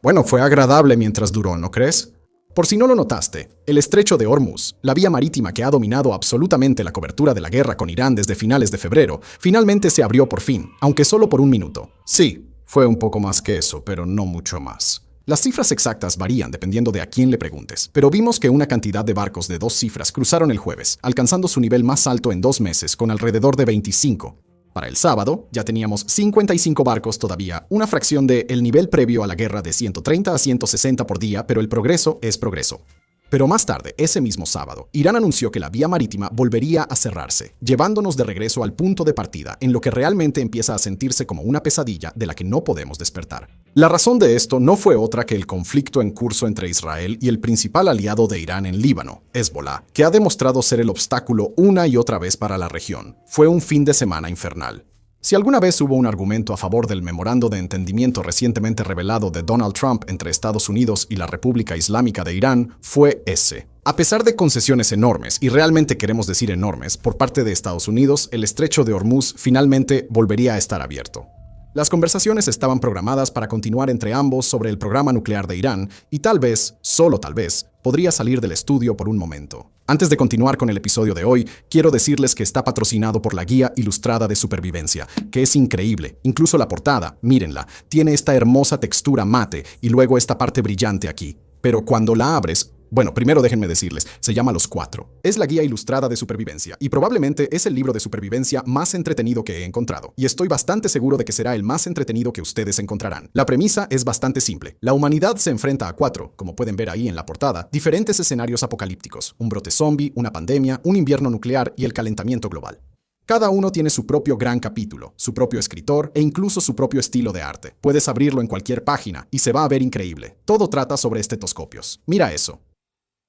Bueno, fue agradable mientras duró, ¿no crees? Por si no lo notaste, el estrecho de Hormuz, la vía marítima que ha dominado absolutamente la cobertura de la guerra con Irán desde finales de febrero, finalmente se abrió por fin, aunque solo por un minuto. Sí, fue un poco más que eso, pero no mucho más. Las cifras exactas varían dependiendo de a quién le preguntes, pero vimos que una cantidad de barcos de 2 cifras cruzaron el jueves, alcanzando su nivel más alto en 2 meses con alrededor de 25. Para el sábado, ya teníamos 55 barcos todavía, una fracción del nivel previo a la guerra de 130 a 160 por día, pero el progreso es progreso. Pero más tarde, ese mismo sábado, Irán anunció que la vía marítima volvería a cerrarse, llevándonos de regreso al punto de partida, en lo que realmente empieza a sentirse como una pesadilla de la que no podemos despertar. La razón de esto no fue otra que el conflicto en curso entre Israel y el principal aliado de Irán en Líbano, Hezbollah, que ha demostrado ser el obstáculo una y otra vez para la región. Fue un fin de semana infernal. Si alguna vez hubo un argumento a favor del memorando de entendimiento recientemente revelado de Donald Trump entre Estados Unidos y la República Islámica de Irán, fue ese. A pesar de concesiones enormes, y realmente queremos decir enormes, por parte de Estados Unidos, el estrecho de Hormuz finalmente volvería a estar abierto. Las conversaciones estaban programadas para continuar entre ambos sobre el programa nuclear de Irán y tal vez, solo tal vez, podría salir del estudio por un momento. Antes de continuar con el episodio de hoy, quiero decirles que está patrocinado por la Guía Ilustrada de Supervivencia, que es increíble. Incluso la portada, mírenla, tiene esta hermosa textura mate y luego esta parte brillante aquí. Pero cuando la abres, bueno, primero déjenme decirles, se llama Los Cuatro. Es la Guía Ilustrada de Supervivencia y probablemente es el libro de supervivencia más entretenido que he encontrado. Y estoy bastante seguro de que será el más entretenido que ustedes encontrarán. La premisa es bastante simple. La humanidad se enfrenta a 4, como pueden ver ahí en la portada, diferentes escenarios apocalípticos. Un brote zombie, una pandemia, un invierno nuclear y el calentamiento global. Cada uno tiene su propio gran capítulo, su propio escritor e incluso su propio estilo de arte. Puedes abrirlo en cualquier página y se va a ver increíble. Todo trata sobre estetoscopios. Mira eso.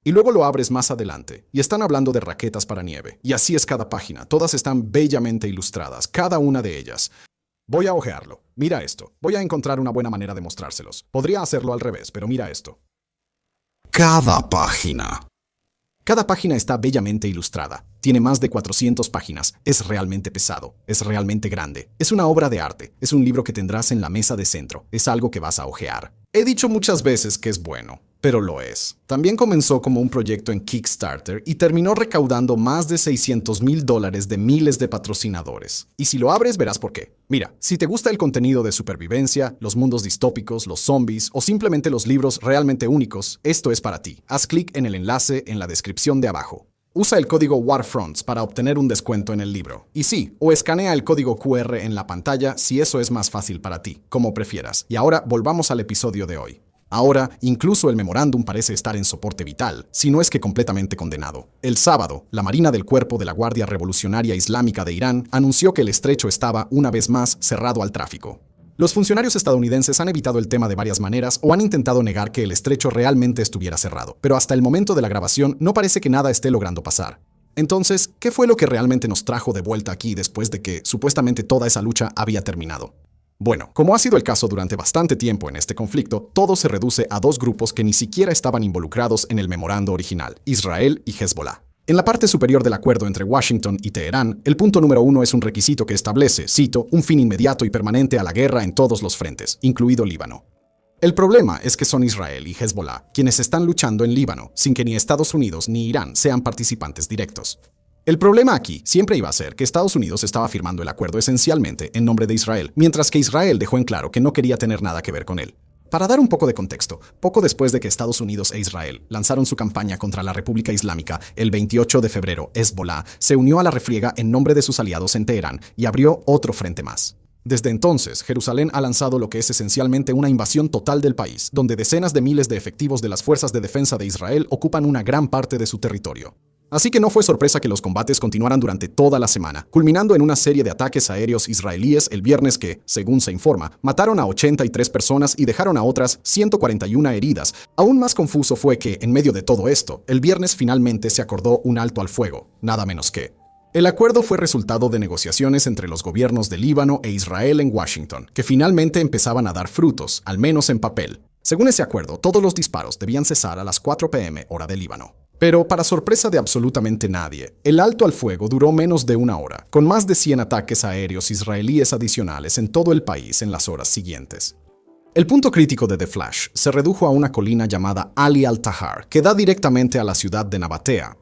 Y luego lo abres más adelante, y están hablando de raquetas para nieve. Y así es cada página, todas están bellamente ilustradas, cada una de ellas. Voy a hojearlo. Mira esto. Voy a encontrar una buena manera de mostrárselos. Podría hacerlo al revés, pero mira esto. Cada página. Cada página está bellamente ilustrada. Tiene más de 400 páginas. Es realmente pesado. Es realmente grande. Es una obra de arte. Es un libro que tendrás en la mesa de centro. Es algo que vas a hojear. He dicho muchas veces que es bueno, pero lo es. También comenzó como un proyecto en Kickstarter y terminó recaudando más de $600,000 de miles de patrocinadores. Y si lo abres, verás por qué. Mira, si te gusta el contenido de supervivencia, los mundos distópicos, los zombies o simplemente los libros realmente únicos, esto es para ti. Haz clic en el enlace en la descripción de abajo. Usa el código WARFRONTS para obtener un descuento en el libro. Y sí, o escanea el código QR en la pantalla si eso es más fácil para ti, como prefieras. Y ahora volvamos al episodio de hoy. Ahora, incluso el memorándum parece estar en soporte vital, si no es que completamente condenado. El sábado, la Marina del Cuerpo de la Guardia Revolucionaria Islámica de Irán anunció que el estrecho estaba, una vez más, cerrado al tráfico. Los funcionarios estadounidenses han evitado el tema de varias maneras o han intentado negar que el estrecho realmente estuviera cerrado, pero hasta el momento de la grabación no parece que nada esté logrando pasar. Entonces, ¿qué fue lo que realmente nos trajo de vuelta aquí después de que supuestamente toda esa lucha había terminado? Bueno, como ha sido el caso durante bastante tiempo en este conflicto, todo se reduce a 2 grupos que ni siquiera estaban involucrados en el memorando original, Israel y Hezbollah. En la parte superior del acuerdo entre Washington y Teherán, el punto número 1 es un requisito que establece, cito, un fin inmediato y permanente a la guerra en todos los frentes, incluido Líbano. El problema es que son Israel y Hezbollah quienes están luchando en Líbano, sin que ni Estados Unidos ni Irán sean participantes directos. El problema aquí siempre iba a ser que Estados Unidos estaba firmando el acuerdo esencialmente en nombre de Israel, mientras que Israel dejó en claro que no quería tener nada que ver con él. Para dar un poco de contexto, poco después de que Estados Unidos e Israel lanzaron su campaña contra la República Islámica, el 28 de febrero, Hezbollah se unió a la refriega en nombre de sus aliados en Teherán y abrió otro frente más. Desde entonces, Jerusalén ha lanzado lo que es esencialmente una invasión total del país, donde decenas de miles de efectivos de las fuerzas de defensa de Israel ocupan una gran parte de su territorio. Así que no fue sorpresa que los combates continuaran durante toda la semana, culminando en una serie de ataques aéreos israelíes el viernes que, según se informa, mataron a 83 personas y dejaron a otras 141 heridas. Aún más confuso fue que, en medio de todo esto, el viernes finalmente se acordó un alto al fuego, nada menos que. El acuerdo fue resultado de negociaciones entre los gobiernos de Líbano e Israel en Washington, que finalmente empezaban a dar frutos, al menos en papel. Según ese acuerdo, todos los disparos debían cesar a las 4 p.m. hora de Líbano. Pero, para sorpresa de absolutamente nadie, el alto al fuego duró menos de una hora, con más de 100 ataques aéreos israelíes adicionales en todo el país en las horas siguientes. El punto crítico de The Flash se redujo a una colina llamada Ali al-Tahar, que da directamente a la ciudad de Nabatea.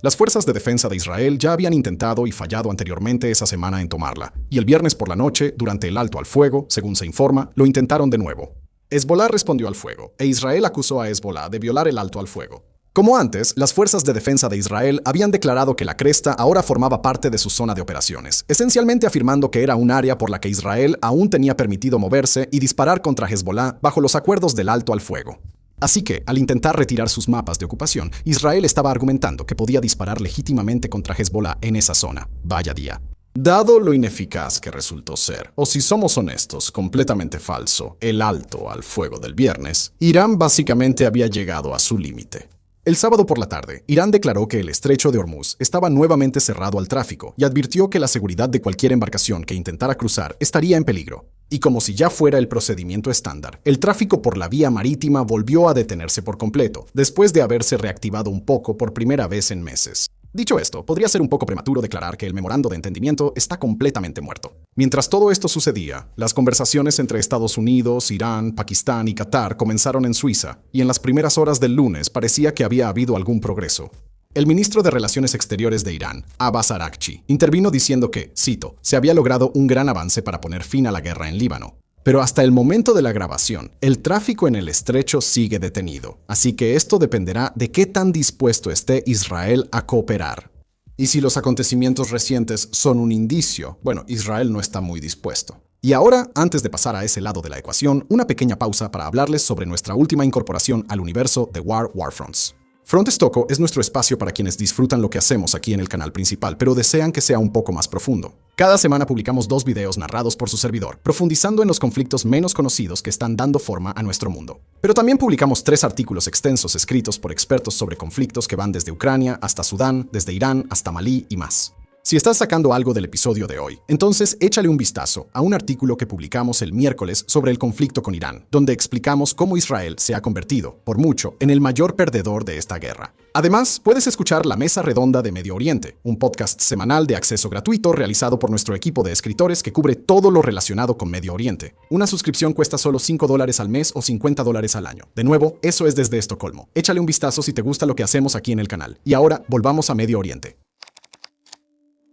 Las fuerzas de defensa de Israel ya habían intentado y fallado anteriormente esa semana en tomarla, y el viernes por la noche, durante el alto al fuego, según se informa, lo intentaron de nuevo. Hezbollah respondió al fuego, e Israel acusó a Hezbollah de violar el alto al fuego. Como antes, las fuerzas de defensa de Israel habían declarado que la cresta ahora formaba parte de su zona de operaciones, esencialmente afirmando que era un área por la que Israel aún tenía permitido moverse y disparar contra Hezbollah bajo los acuerdos del alto al fuego. Así que, al intentar retirar sus mapas de ocupación, Israel estaba argumentando que podía disparar legítimamente contra Hezbollah en esa zona. Vaya día. Dado lo ineficaz que resultó ser, o si somos honestos, completamente falso, el alto al fuego del viernes, Irán básicamente había llegado a su límite. El sábado por la tarde, Irán declaró que el estrecho de Hormuz estaba nuevamente cerrado al tráfico y advirtió que la seguridad de cualquier embarcación que intentara cruzar estaría en peligro. Y como si ya fuera el procedimiento estándar, el tráfico por la vía marítima volvió a detenerse por completo, después de haberse reactivado un poco por primera vez en meses. Dicho esto, podría ser un poco prematuro declarar que el memorando de entendimiento está completamente muerto. Mientras todo esto sucedía, las conversaciones entre Estados Unidos, Irán, Pakistán y Qatar comenzaron en Suiza, y en las primeras horas del lunes parecía que había habido algún progreso. El ministro de Relaciones Exteriores de Irán, Abbas Araghchi, intervino diciendo que, cito, se había logrado un gran avance para poner fin a la guerra en Líbano. Pero hasta el momento de la grabación, el tráfico en el estrecho sigue detenido, así que esto dependerá de qué tan dispuesto esté Israel a cooperar. Y si los acontecimientos recientes son un indicio, bueno, Israel no está muy dispuesto. Y ahora, antes de pasar a ese lado de la ecuación, una pequeña pausa para hablarles sobre nuestra última incorporación al universo de Warfronts. Front Stoco es nuestro espacio para quienes disfrutan lo que hacemos aquí en el canal principal, pero desean que sea un poco más profundo. Cada semana publicamos 2 videos narrados por su servidor, profundizando en los conflictos menos conocidos que están dando forma a nuestro mundo. Pero también publicamos 3 artículos extensos escritos por expertos sobre conflictos que van desde Ucrania hasta Sudán, desde Irán hasta Malí y más. Si estás sacando algo del episodio de hoy, entonces échale un vistazo a un artículo que publicamos el miércoles sobre el conflicto con Irán, donde explicamos cómo Israel se ha convertido, por mucho, en el mayor perdedor de esta guerra. Además, puedes escuchar La Mesa Redonda de Medio Oriente, un podcast semanal de acceso gratuito realizado por nuestro equipo de escritores que cubre todo lo relacionado con Medio Oriente. Una suscripción cuesta solo $5 al mes o $50 al año. De nuevo, eso es desde Estocolmo. Échale un vistazo si te gusta lo que hacemos aquí en el canal. Y ahora, volvamos a Medio Oriente.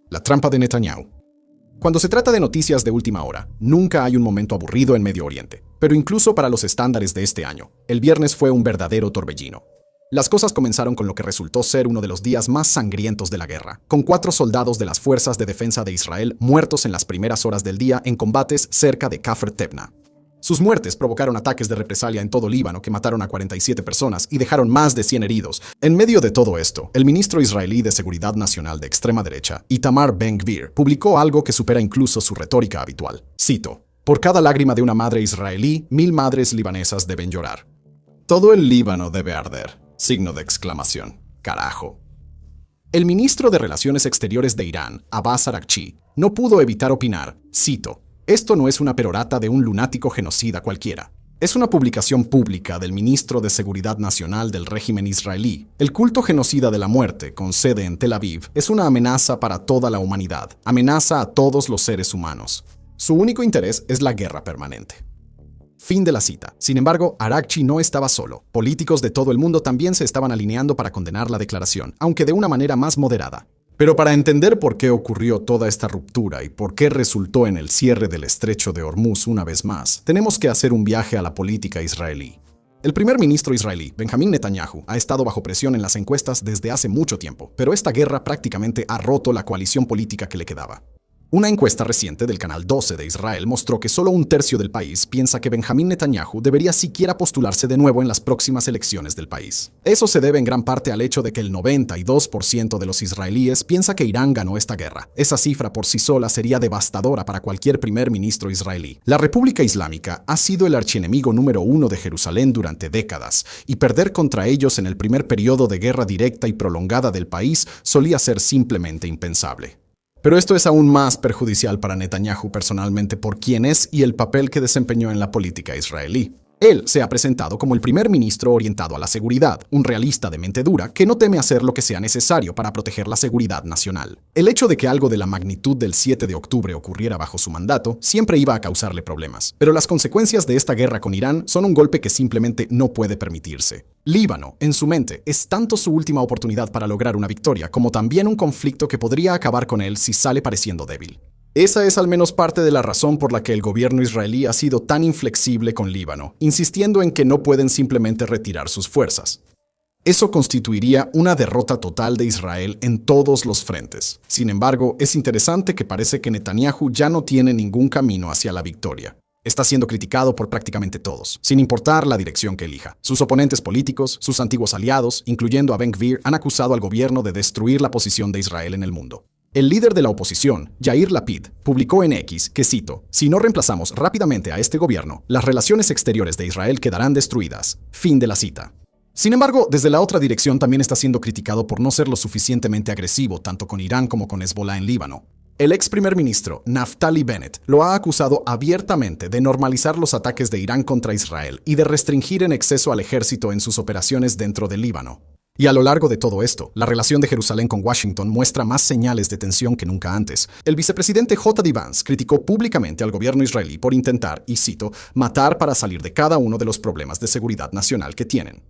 La trampa de Netanyahu. Cuando se trata de noticias de última hora, nunca hay un momento aburrido en Medio Oriente. Pero incluso para los estándares de este año, el viernes fue un verdadero torbellino. Las cosas comenzaron con lo que resultó ser uno de los días más sangrientos de la guerra, con 4 soldados de las Fuerzas de Defensa de Israel muertos en las primeras horas del día en combates cerca de Kafr Tebna. Sus muertes provocaron ataques de represalia en todo Líbano que mataron a 47 personas y dejaron más de 100 heridos. En medio de todo esto, el ministro israelí de Seguridad Nacional de extrema derecha, Itamar Ben-Gvir, publicó algo que supera incluso su retórica habitual. Cito: "Por cada lágrima de una madre israelí, 1000 madres libanesas deben llorar. Todo el Líbano debe arder". Signo de exclamación. Carajo. El ministro de Relaciones Exteriores de Irán, Abbas Araghchi, no pudo evitar opinar, cito: "Esto no es una perorata de un lunático genocida cualquiera. Es una publicación pública del ministro de Seguridad Nacional del régimen israelí. El culto genocida de la muerte, con sede en Tel Aviv, es una amenaza para toda la humanidad, amenaza a todos los seres humanos. Su único interés es la guerra permanente". Fin de la cita. Sin embargo, Araghchi no estaba solo. Políticos de todo el mundo también se estaban alineando para condenar la declaración, aunque de una manera más moderada. Pero para entender por qué ocurrió toda esta ruptura y por qué resultó en el cierre del estrecho de Hormuz una vez más, tenemos que hacer un viaje a la política israelí. El primer ministro israelí, Benjamín Netanyahu, ha estado bajo presión en las encuestas desde hace mucho tiempo, pero esta guerra prácticamente ha roto la coalición política que le quedaba. Una encuesta reciente del Canal 12 de Israel mostró que solo 1/3 del país piensa que Benjamín Netanyahu debería siquiera postularse de nuevo en las próximas elecciones del país. Eso se debe en gran parte al hecho de que el 92% de los israelíes piensa que Irán ganó esta guerra. Esa cifra por sí sola sería devastadora para cualquier primer ministro israelí. La República Islámica ha sido el archienemigo número 1 de Jerusalén durante décadas, y perder contra ellos en el primer periodo de guerra directa y prolongada del país solía ser simplemente impensable. Pero esto es aún más perjudicial para Netanyahu personalmente por quién es y el papel que desempeñó en la política israelí. Él se ha presentado como el primer ministro orientado a la seguridad, un realista de mente dura que no teme hacer lo que sea necesario para proteger la seguridad nacional. El hecho de que algo de la magnitud del 7 de octubre ocurriera bajo su mandato siempre iba a causarle problemas, pero las consecuencias de esta guerra con Irán son un golpe que simplemente no puede permitirse. Líbano, en su mente, es tanto su última oportunidad para lograr una victoria como también un conflicto que podría acabar con él si sale pareciendo débil. Esa es al menos parte de la razón por la que el gobierno israelí ha sido tan inflexible con Líbano, insistiendo en que no pueden simplemente retirar sus fuerzas. Eso constituiría una derrota total de Israel en todos los frentes. Sin embargo, es interesante que parece que Netanyahu ya no tiene ningún camino hacia la victoria. Está siendo criticado por prácticamente todos, sin importar la dirección que elija. Sus oponentes políticos, sus antiguos aliados, incluyendo a Ben-Gvir, han acusado al gobierno de destruir la posición de Israel en el mundo. El líder de la oposición, Yair Lapid, publicó en X que, cito, «Si no reemplazamos rápidamente a este gobierno, las relaciones exteriores de Israel quedarán destruidas». Fin de la cita. Sin embargo, desde la otra dirección también está siendo criticado por no ser lo suficientemente agresivo tanto con Irán como con Hezbollah en Líbano. El ex primer ministro, Naftali Bennett, lo ha acusado abiertamente de normalizar los ataques de Irán contra Israel y de restringir en exceso al ejército en sus operaciones dentro del Líbano. Y a lo largo de todo esto, la relación de Jerusalén con Washington muestra más señales de tensión que nunca antes. El vicepresidente J.D. Vance criticó públicamente al gobierno israelí por intentar, y cito, matar para salir de cada uno de los problemas de seguridad nacional que tienen.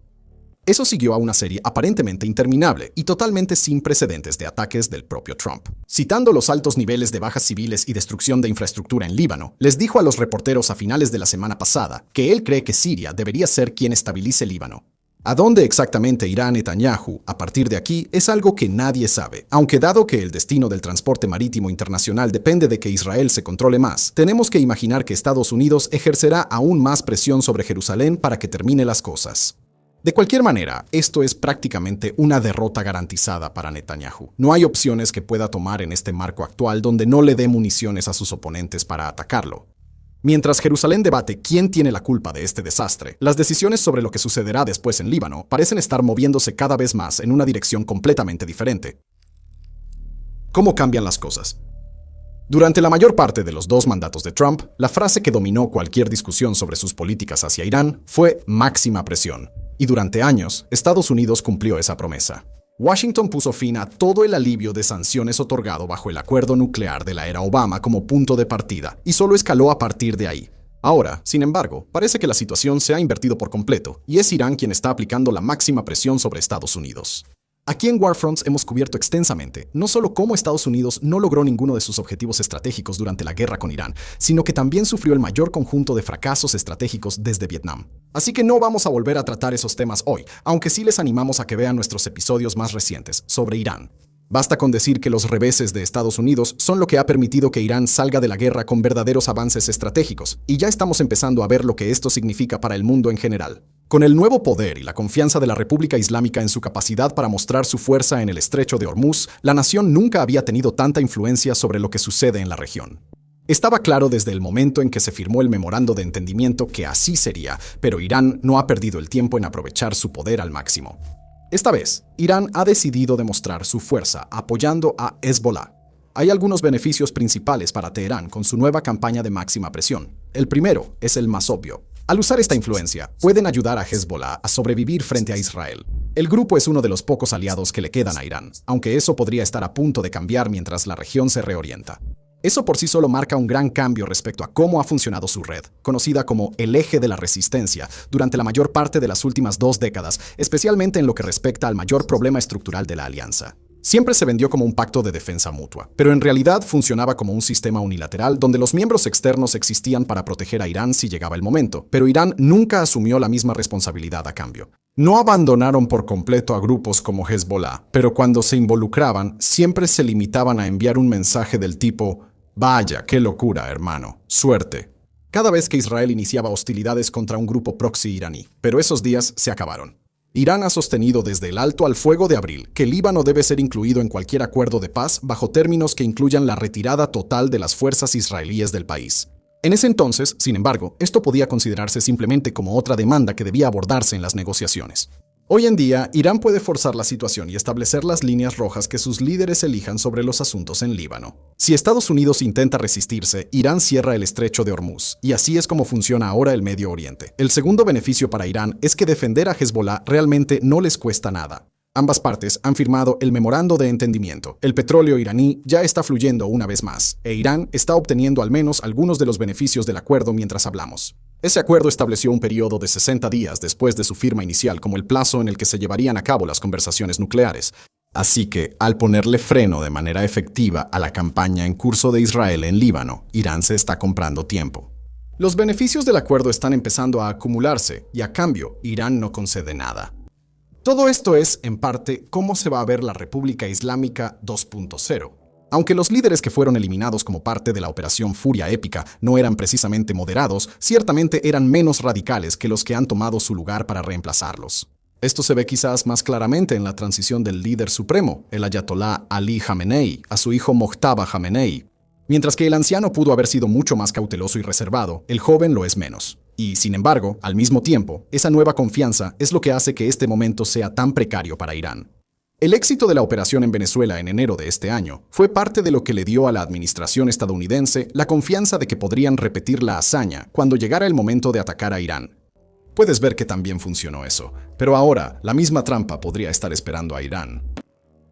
Eso siguió a una serie aparentemente interminable y totalmente sin precedentes de ataques del propio Trump. Citando los altos niveles de bajas civiles y destrucción de infraestructura en Líbano, les dijo a los reporteros a finales de la semana pasada que él cree que Siria debería ser quien estabilice Líbano. ¿A dónde exactamente irá Netanyahu a partir de aquí? Es algo que nadie sabe, aunque dado que el destino del transporte marítimo internacional depende de que Israel se controle más, tenemos que imaginar que Estados Unidos ejercerá aún más presión sobre Jerusalén para que termine las cosas. De cualquier manera, esto es prácticamente una derrota garantizada para Netanyahu. No hay opciones que pueda tomar en este marco actual donde no le dé municiones a sus oponentes para atacarlo. Mientras Jerusalén debate quién tiene la culpa de este desastre, las decisiones sobre lo que sucederá después en Líbano parecen estar moviéndose cada vez más en una dirección completamente diferente. ¿Cómo cambian las cosas? Durante la mayor parte de los dos mandatos de Trump, la frase que dominó cualquier discusión sobre sus políticas hacia Irán fue máxima presión. Y durante años, Estados Unidos cumplió esa promesa. Washington puso fin a todo el alivio de sanciones otorgado bajo el acuerdo nuclear de la era Obama como punto de partida, y solo escaló a partir de ahí. Ahora, sin embargo, parece que la situación se ha invertido por completo, y es Irán quien está aplicando la máxima presión sobre Estados Unidos. Aquí en Warfronts hemos cubierto extensamente no solo cómo Estados Unidos no logró ninguno de sus objetivos estratégicos durante la guerra con Irán, sino que también sufrió el mayor conjunto de fracasos estratégicos desde Vietnam. Así que no vamos a volver a tratar esos temas hoy, aunque sí les animamos a que vean nuestros episodios más recientes sobre Irán. Basta con decir que los reveses de Estados Unidos son lo que ha permitido que Irán salga de la guerra con verdaderos avances estratégicos, y ya estamos empezando a ver lo que esto significa para el mundo en general. Con el nuevo poder y la confianza de la República Islámica en su capacidad para mostrar su fuerza en el estrecho de Hormuz, la nación nunca había tenido tanta influencia sobre lo que sucede en la región. Estaba claro desde el momento en que se firmó el memorando de entendimiento que así sería, pero Irán no ha perdido el tiempo en aprovechar su poder al máximo. Esta vez, Irán ha decidido demostrar su fuerza apoyando a Hezbollah. Hay algunos beneficios principales para Teherán con su nueva campaña de máxima presión. El primero es el más obvio. Al usar esta influencia, pueden ayudar a Hezbollah a sobrevivir frente a Israel. El grupo es uno de los pocos aliados que le quedan a Irán, aunque eso podría estar a punto de cambiar mientras la región se reorienta. Eso por sí solo marca un gran cambio respecto a cómo ha funcionado su red, conocida como el eje de la resistencia, durante la mayor parte de las últimas 2 décadas, especialmente en lo que respecta al mayor problema estructural de la alianza. Siempre se vendió como un pacto de defensa mutua, pero en realidad funcionaba como un sistema unilateral donde los miembros externos existían para proteger a Irán si llegaba el momento, pero Irán nunca asumió la misma responsabilidad a cambio. No abandonaron por completo a grupos como Hezbollah, pero cuando se involucraban, siempre se limitaban a enviar un mensaje del tipo «Vaya, qué locura, hermano, suerte», cada vez que Israel iniciaba hostilidades contra un grupo proxy iraní, pero esos días se acabaron. Irán ha sostenido desde el alto al fuego de abril que Líbano debe ser incluido en cualquier acuerdo de paz bajo términos que incluyan la retirada total de las fuerzas israelíes del país. En ese entonces, sin embargo, esto podía considerarse simplemente como otra demanda que debía abordarse en las negociaciones. Hoy en día, Irán puede forzar la situación y establecer las líneas rojas que sus líderes elijan sobre los asuntos en Líbano. Si Estados Unidos intenta resistirse, Irán cierra el estrecho de Hormuz, y así es como funciona ahora el Medio Oriente. El segundo beneficio para Irán es que defender a Hezbollah realmente no les cuesta nada. Ambas partes han firmado el memorando de entendimiento. El petróleo iraní ya está fluyendo una vez más, e Irán está obteniendo al menos algunos de los beneficios del acuerdo mientras hablamos. Ese acuerdo estableció un periodo de 60 días después de su firma inicial como el plazo en el que se llevarían a cabo las conversaciones nucleares. Así que, al ponerle freno de manera efectiva a la campaña en curso de Israel en Líbano, Irán se está comprando tiempo. Los beneficios del acuerdo están empezando a acumularse y, a cambio, Irán no concede nada. Todo esto es, en parte, cómo se va a ver la República Islámica 2.0. Aunque los líderes que fueron eliminados como parte de la Operación Furia Épica no eran precisamente moderados, ciertamente eran menos radicales que los que han tomado su lugar para reemplazarlos. Esto se ve quizás más claramente en la transición del líder supremo, el ayatolá Ali Khamenei, a su hijo Mojtaba Khamenei. Mientras que el anciano pudo haber sido mucho más cauteloso y reservado, el joven lo es menos. Y, sin embargo, al mismo tiempo, esa nueva confianza es lo que hace que este momento sea tan precario para Irán. El éxito de la operación en Venezuela en enero de este año fue parte de lo que le dio a la administración estadounidense la confianza de que podrían repetir la hazaña cuando llegara el momento de atacar a Irán. Puedes ver que también funcionó eso, pero ahora la misma trampa podría estar esperando a Irán.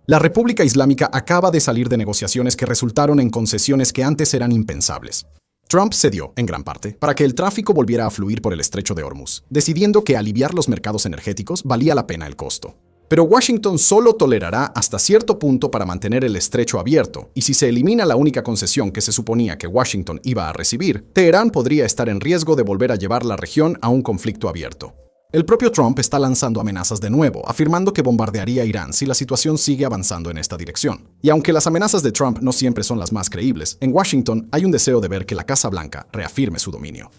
La República Islámica acaba de salir de negociaciones que resultaron en concesiones que antes eran impensables. Trump cedió, en gran parte, para que el tráfico volviera a fluir por el estrecho de Hormuz, decidiendo que aliviar los mercados energéticos valía la pena el costo. Pero Washington solo tolerará hasta cierto punto para mantener el estrecho abierto, y si se elimina la única concesión que se suponía que Washington iba a recibir, Teherán podría estar en riesgo de volver a llevar la región a un conflicto abierto. El propio Trump está lanzando amenazas de nuevo, afirmando que bombardearía a Irán si la situación sigue avanzando en esta dirección. Y aunque las amenazas de Trump no siempre son las más creíbles, en Washington hay un deseo de ver que la Casa Blanca reafirme su dominio.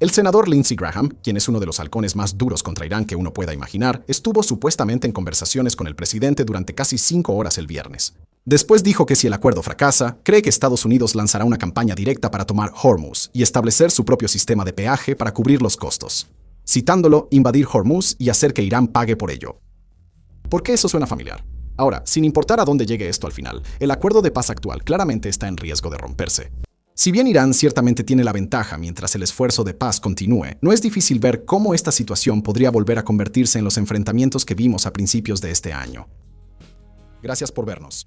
El senador Lindsey Graham, quien es uno de los halcones más duros contra Irán que uno pueda imaginar, estuvo supuestamente en conversaciones con el presidente durante casi 5 horas el viernes. Después dijo que si el acuerdo fracasa, cree que Estados Unidos lanzará una campaña directa para tomar Hormuz y establecer su propio sistema de peaje para cubrir los costos. Citándolo, invadir Hormuz y hacer que Irán pague por ello. ¿Por qué eso suena familiar? Ahora, sin importar a dónde llegue esto al final, el acuerdo de paz actual claramente está en riesgo de romperse. Si bien Irán ciertamente tiene la ventaja mientras el esfuerzo de paz continúe, no es difícil ver cómo esta situación podría volver a convertirse en los enfrentamientos que vimos a principios de este año. Gracias por vernos.